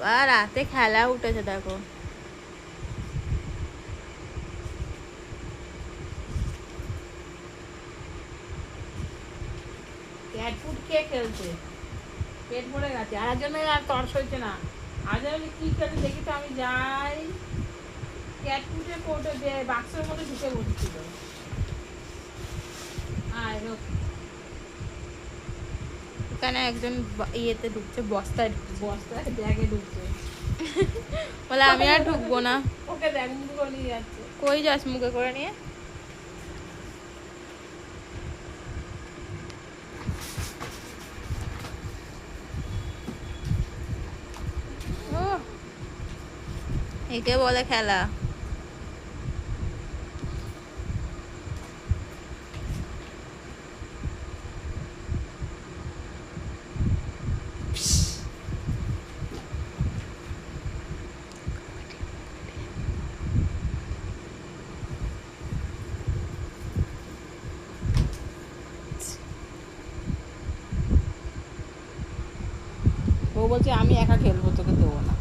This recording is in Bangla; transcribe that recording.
বাবা রাতে খেলা উঠেছে দেখো। ক্যাট ফুড খেয়ে খেলছে, পেট ভরে গেছে। আর জন্য আর তর্স হয়েছে না। আজ আমি কি খেতে দেখি তো আমি যাই, ক্যাট ফুডের কোটে বাক্সের মধ্যে ঢুকে বসেছিল। আয় হোক, এখানে একজন ইয়েতে ঢুকছে, বস্তায় ঢুকছে, বস্তায় ব্যাগে ঢুকছে। বলে আমি আর ঢুকবো না। ওকে দেখ মুখ করে নিয়ে যাচ্ছে। কই যাস মুখে করে নিয়ে? ও একে বলে খেলা। ও বলছে আমি একা খেলবো, তোকে দেবো না।